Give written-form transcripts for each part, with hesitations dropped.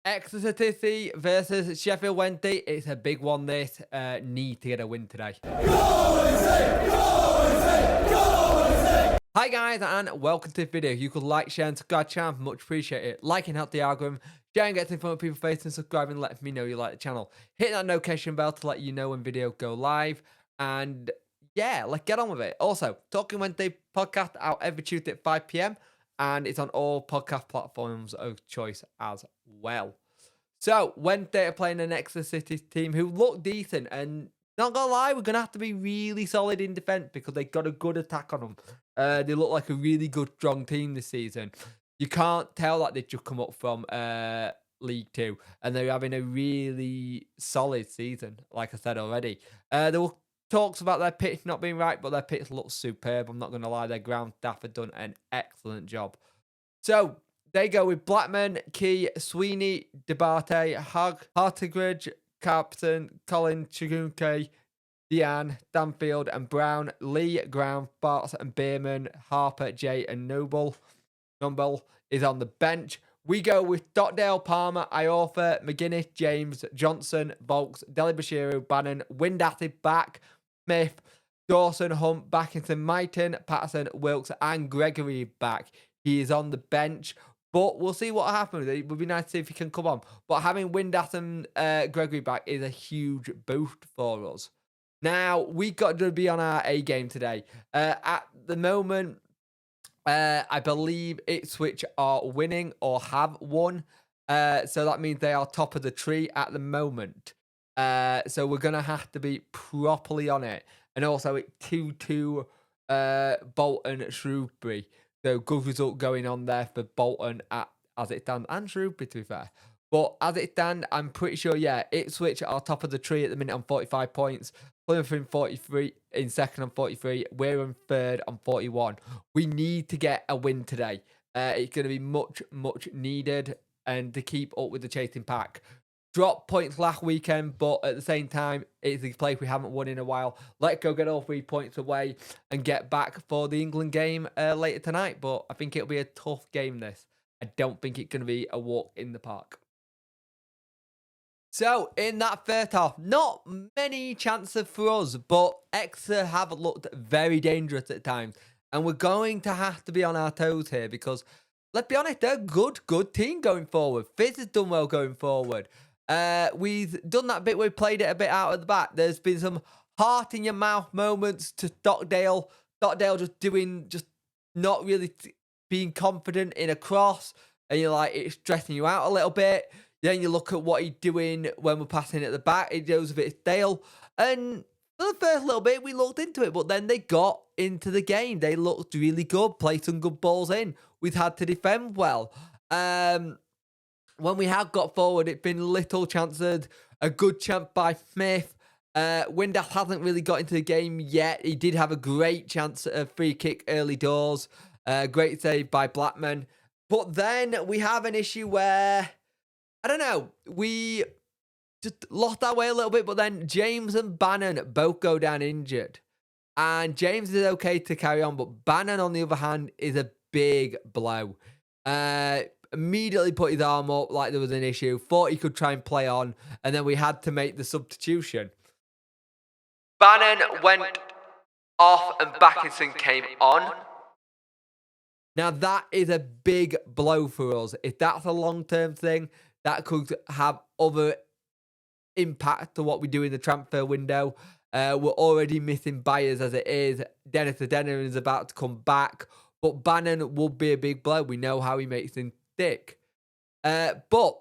Exeter City versus Sheffield Wednesday. It's a big one, this. Need to get a win today. Hi guys, and welcome to the video. You could like, share, and subscribe to the channel. Much appreciate it. Liking helps the algorithm. Sharing gets in front of people face, and subscribing let me know you like the channel. Hit that notification bell to let you know when videos go live. And yeah, let's get on with it. Also, Talking Wednesday podcast out every Tuesday at 5 p.m. And it's on all podcast platforms of choice as well. So, Wednesday are playing an Exeter City team who look decent, and not gonna lie, we're gonna have to be really solid in defence because they got a good attack on them. They look like a really good, strong team this season. You can't tell that they've just come up from League Two, and they're having a really solid season, like I said already. There were talks about their pitch not being right, but their pitch looks superb. I'm not gonna lie, their ground staff have done an excellent job. So, they go with Blackman, Key, Sweeney, Debate, Hartigridge, Carpton, Colin, Chigunke, Deanne, Stanfield, and Brown, Lee, Ground, Barts, and Bierman, Harper, Jay, and Noble. Noble is on the bench. We go with Dotdale, Palmer, Iorfa, McGuinness, James, Johnson, Volks, Delibashiru, Bannon, Windassy back, Smith, Dawson, Hunt, Backington, Mighton, Patterson, Wilkes, and Gregory back. He is on the bench, but we'll see what happens. It would be nice to see if he can come on. But having Windass and Gregory back is a huge boost for us. Now, we got to be on our A game today. At the moment, I believe Ipswich are winning or have won. So that means they are top of the tree at the moment. So we're going to have to be properly on it. And also, it's 2-2 Bolton Shrewsbury. So good result going on there for Bolton as it stands, and Shrewsbury to be fair. But as it stands, I'm pretty sure, yeah, Ipswich are top of the tree at the minute on 45 points. Plymouth in 43, in second on 43. We're in third on 41. We need to get a win today. It's going to be much, much needed, and to keep up with the chasing pack. Dropped points last weekend, but at the same time, it's a place we haven't won in a while. Let's go get all 3 points away and get back for the England game later tonight. But I think it'll be a tough game, this. I don't think it's going to be a walk in the park. So, in that first half, not many chances for us, but Exeter have looked very dangerous at times. And we're going to have to be on our toes here because, let's be honest, they're a good team going forward. Fizz has done well going forward. We've done that bit where we played it a bit out of the back. There's been some heart in your mouth moments to Stockdale. Stockdale just not really being confident in a cross. And you're like, it's stressing you out a little bit. Then you look at what he's doing when we're passing at the back. It goes a bit stale. And for the first little bit, we looked into it. But then they got into the game. They looked really good. Played some good balls in. We've had to defend well. When we have got forward, it's been little chances. A good chance by Smith. Windass hasn't really got into the game yet. He did have a great chance at a free kick early doors. Great save by Blackman. But then we have an issue where, I don't know, we just lost our way a little bit, but then James and Bannon both go down injured. And James is okay to carry on, but Bannon, on the other hand, is a big blow. Immediately put his arm up like there was an issue. Thought he could try and play on, and then we had to make the substitution. Bannon went off and Backinson came on. Now that is a big blow for us. If that's a long-term thing, that could have other impact to what we do in the transfer window. We're already missing buyers as it is. Dennis Adenor is about to come back, but Bannon will be a big blow. We know how he makes things stick. But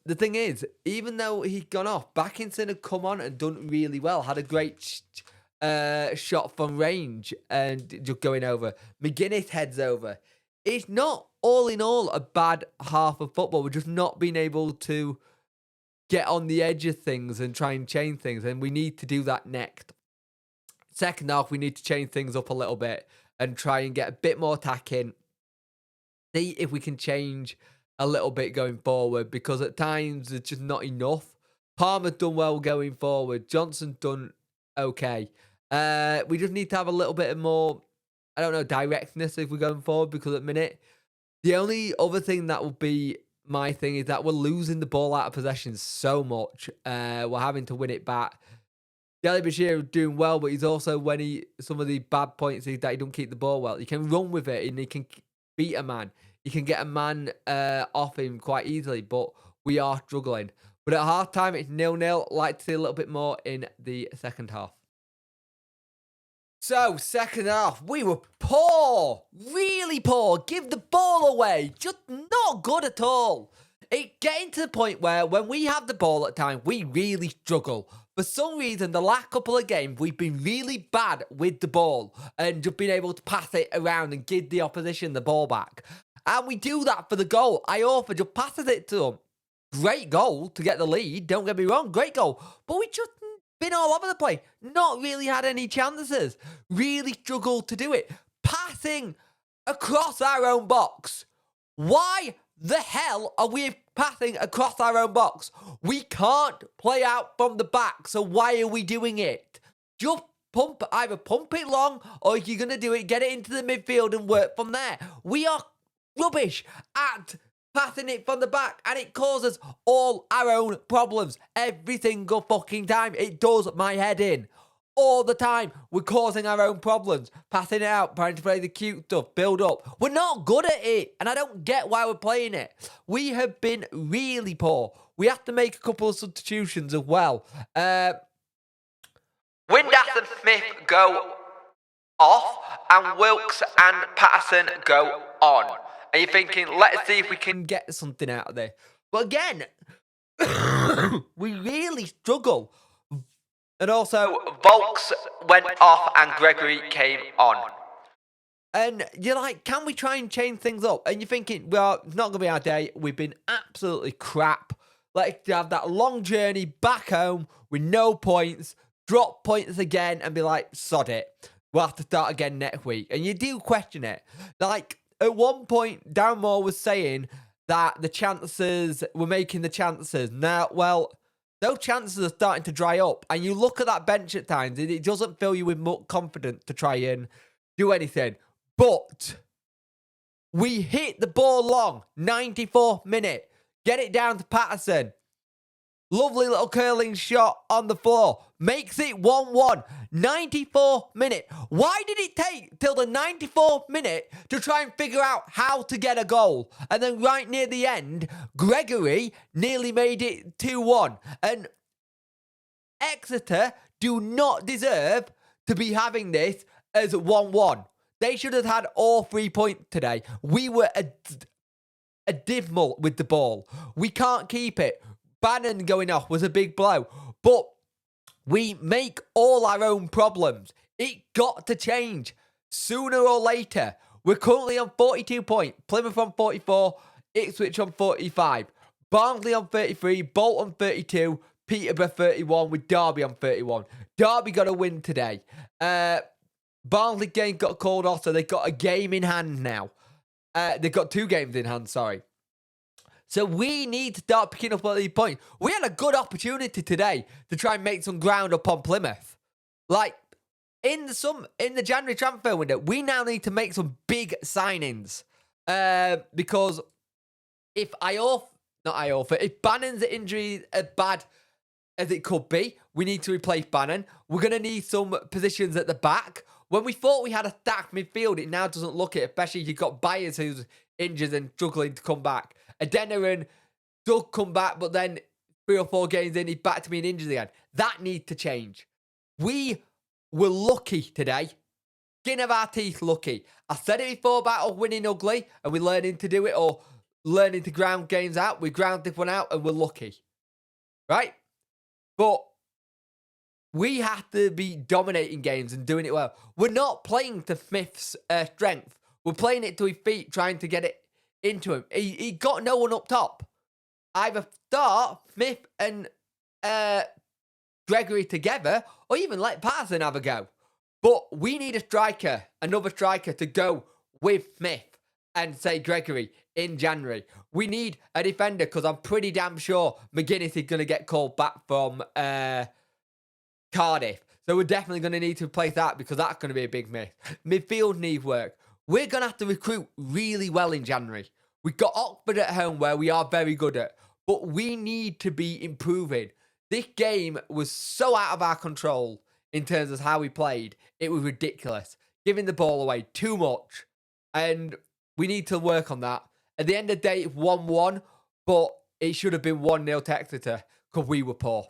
the thing is, even though he'd gone off, Backinson had come on and done really well. Had a great shot from range and just going over. McGuinness heads over. It's not, all in all, a bad half of football. We're just not being able to get on the edge of things and try and change things. And we need to do that next. Second half, we need to change things up a little bit and try and get a bit more attacking. See if we can change a little bit going forward, because at times it's just not enough. Palmer's done well going forward. Johnson's done okay. We just need to have a little bit more, I don't know, directness if we're going forward, because at the minute, the only other thing that will be my thing is that we're losing the ball out of possession so much. We're having to win it back. Dele Bashir is doing well, but he's also some of the bad points is that he don't keep the ball well. He can run with it and he can beat a man. He can get a man off him quite easily, but we are struggling. But at half time, it's 0-0. Like to see a little bit more in the second half. So, second half, we were poor. Really poor. Give the ball away. Just not good at all. It getting to the point where when we have the ball at times, we really struggle. For some reason, the last couple of games, we've been really bad with the ball and just being able to pass it around and give the opposition the ball back. And we do that for the goal. Iorfa just passes it to them. Great goal to get the lead. Don't get me wrong. Great goal. But we just been all over the place. Not really had any chances. Really struggled to do it. Passing across our own box. Why the hell are we passing across our own box? We can't play out from the back, so why are we doing it? Just either pump it long, or if you're going to do it, get it into the midfield and work from there. We are rubbish at passing it from the back, and it causes all our own problems every single fucking time. It does my head in. All the time, we're causing our own problems. Passing it out, trying to play the cute stuff, build up. We're not good at it, and I don't get why we're playing it. We have been really poor. We have to make a couple of substitutions as well. Windass and Smith go off, and Wilkes and Patterson go on. And you're thinking, let's see if we can get something out of this. But again, we really struggle. And also, Volks went off and Gregory came on. And you're like, can we try and change things up? And you're thinking, well, it's not going to be our day. We've been absolutely crap. Let's have that long journey back home with no points, drop points again, and be like, sod it. We'll have to start again next week. And you do question it. Like, at one point, Darren Moore was saying that we're making the chances. Now, well, those chances are starting to dry up. And you look at that bench at times, and it doesn't fill you with much confidence to try and do anything. But we hit the ball long, 94th minute. Get it down to Patterson. Lovely little curling shot on the floor. Makes it 1-1. 94th minute. Why did it take till the 94th minute to try and figure out how to get a goal? And then right near the end, Gregory nearly made it 2-1. And Exeter do not deserve to be having this as 1-1. They should have had all 3 points today. We were a dismal with the ball. We can't keep it. Bannon going off was a big blow. But we make all our own problems. It got to change sooner or later. We're currently on 42 points. Plymouth on 44. Ipswich on 45. Barnsley on 33. Bolton 32. Peterborough 31 with Derby on 31. Derby got a win today. Barnsley game got called off, so they've got a game in hand now. They've got 2 games in hand, sorry. So we need to start picking up on these points. We had a good opportunity today to try and make some ground up on Plymouth. Like, in the January transfer window, we now need to make some big signings. Because if if Bannon's injury is as bad as it could be, we need to replace Bannon. We're going to need some positions at the back. When we thought we had a stacked midfield, it now doesn't look it, especially if you've got Byers who's injured and struggling to come back. Adeniran does come back, but then 3 or 4 games in, he's back to being injured again. That needs to change. We were lucky today. Skin of our teeth lucky. I said it before about us winning ugly, and we're learning to do it, or learning to ground games out. We ground this one out, and we're lucky. Right? But we have to be dominating games and doing it well. We're not playing to Smith's strength. We're playing it to his feet, trying to get it into him. He got no one up top. Either start Smith and Gregory together, or even let Patterson have a go. But we need a striker, another striker to go with Smith and say Gregory in January. We need a defender, because I'm pretty damn sure McGuinness is going to get called back from Cardiff. So we're definitely going to need to replace that, because that's going to be a big miss. Midfield needs work. We're going to have to recruit really well in January. We got Oxford at home where we are very good at, but we need to be improving. This game was so out of our control in terms of how we played. It was ridiculous. Giving the ball away too much. And we need to work on that. At the end of the day, it's 1-1, but it should have been 1-0 to Exeter because we were poor.